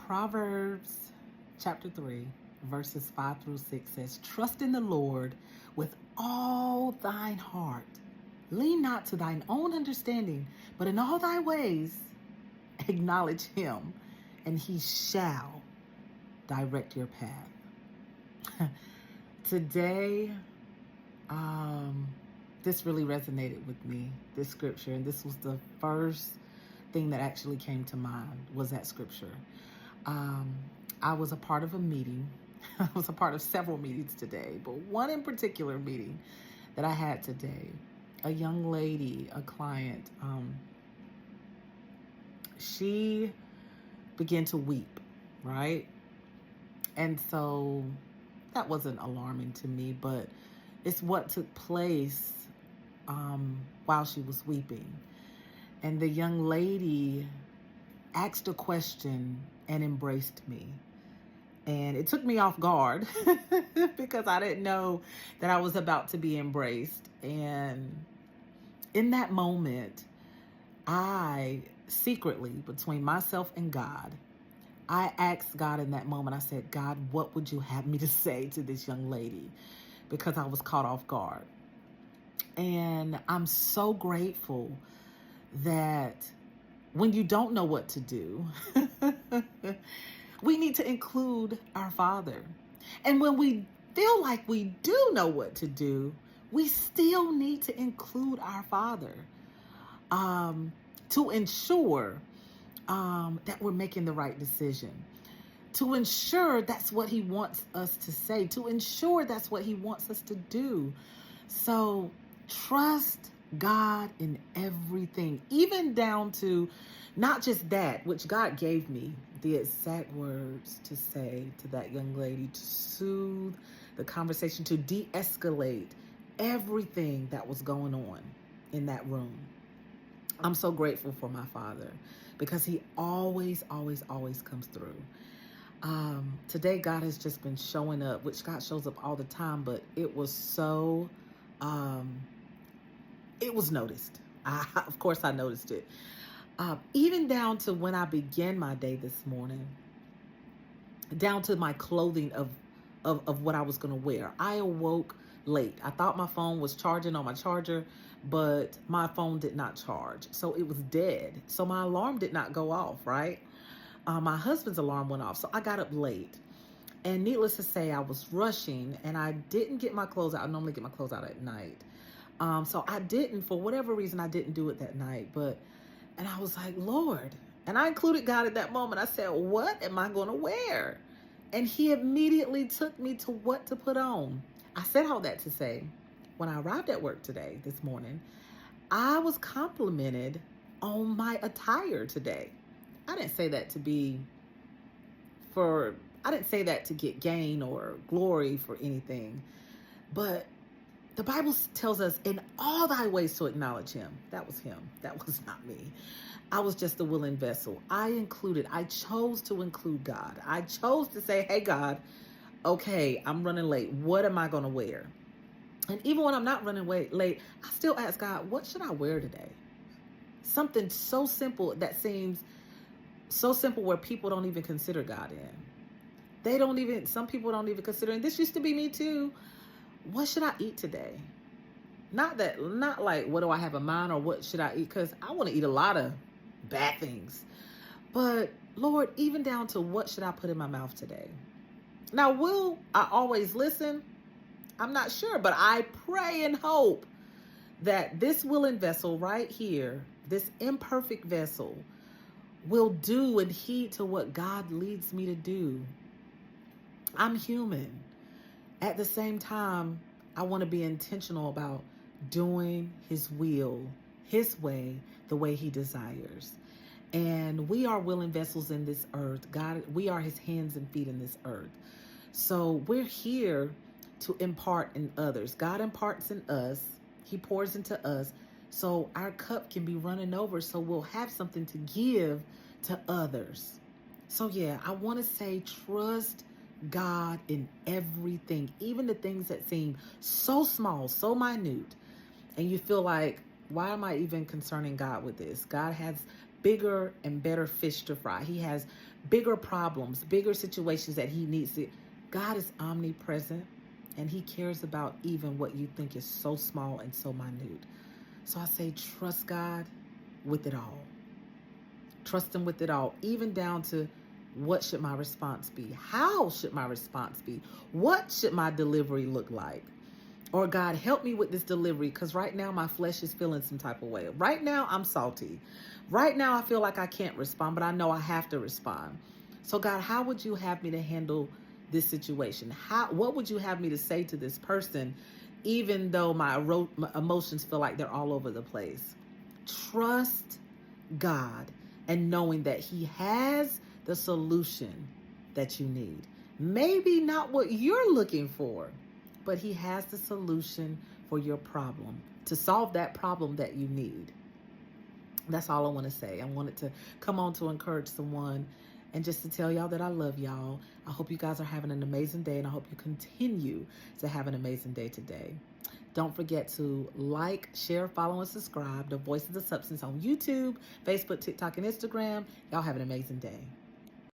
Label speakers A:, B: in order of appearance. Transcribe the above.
A: Proverbs chapter 3, verses 5 through 6 says, "Trust in the Lord with all thine heart. Lean not to thine own understanding, but in all thy ways acknowledge him, and he shall direct your path." Today, this really resonated with me, this scripture, and this was the first thing that actually came to mind was that scripture. I was a part of a meeting. I was a part of several meetings today, but one in particular meeting that I had today, a young lady, a client, she began to weep, right? And so that wasn't alarming to me, but it's what took place while she was weeping. And the young lady asked a question and embraced me. And it took me off guard because I didn't know that I was about to be embraced. And in that moment, I secretly, between myself and God, I asked God in that moment, I said, "God, what would you have me to say to this young lady?" Because I was caught off guard. And I'm so grateful that when you don't know what to do, we need to include our Father. And when we feel like we do know what to do, we still need to include our Father to ensure that we're making the right decision, to ensure that's what he wants us to say, to ensure that's what he wants us to do. So trust God in everything, even down to not just that, which God gave me the exact words to say to that young lady, to soothe the conversation, to de-escalate everything that was going on in that room. I'm so grateful for my Father because he always, always, always comes through. Today, God has just been showing up, which God shows up all the time, but it was so, it was noticed. Of course, I noticed it. Even down to when I began my day this morning, down to my clothing of what I was going to wear. I awoke late. I thought my phone was charging on my charger, but my phone did not charge. So it was dead. So my alarm did not go off, right? My husband's alarm went off. So I got up late. And needless to say, I was rushing and I didn't get my clothes out. I normally get my clothes out at night. So I didn't, for whatever reason, I didn't do it that night. And I was like, Lord, and I included God at that moment. I said, what am I going to wear? And he immediately took me to what to put on. I said all that to say, when I arrived at work today, this morning, I was complimented on my attire today. I didn't say that I didn't say that to get gain or glory for anything. But the Bible tells us in all thy ways to acknowledge him. That was him. That was not me. I was just a willing vessel. I chose to include God. I chose to say, hey, God, okay, I'm running late. What am I going to wear? And even when I'm not running late, I still ask God, what should I wear today? Something so simple that seems so simple where people don't even consider God in. Some people don't even consider, and this used to be me too. What should I eat today? Not like, what do I have in mind or what should I eat? Because I want to eat a lot of bad things. But Lord, even down to what should I put in my mouth today? Now, will I always listen? I'm not sure, but I pray and hope that this willing vessel right here, this imperfect vessel, will do and heed to what God leads me to do. I'm human. At the same time, I want to be intentional about doing his will, his way, the way he desires. And we are willing vessels in this earth. God, we are his hands and feet in this earth. So we're here to impart in others. God imparts in us. He pours into us. So our cup can be running over. So we'll have something to give to others. So yeah, I want to say trust God in everything, even the things that seem so small, so minute. And you feel like, why am I even concerning God with this? God has bigger and better fish to fry. He has bigger problems, bigger situations that he needs to. God is omnipresent, and he cares about even what you think is so small and so minute. So I say, trust God with it all. Trust him with it all, even down to what should my response be? How should my response be? What should my delivery look like? Or God, help me with this delivery, because right now my flesh is feeling some type of way. Right now I'm salty. Right now I feel like I can't respond, but I know I have to respond. So God, how would you have me to handle this situation? What would you have me to say to this person, even though my emotions feel like they're all over the place? Trust God and knowing that he has the solution that you need. Maybe not what you're looking for, but he has the solution for your problem, to solve that problem that you need. That's all I want to say. I wanted to come on to encourage someone and just to tell y'all that I love y'all. I hope you guys are having an amazing day, and I hope you continue to have an amazing day today. Don't forget to like, share, follow, and subscribe to Voice of the Substance on YouTube, Facebook, TikTok, and Instagram. Y'all have an amazing day.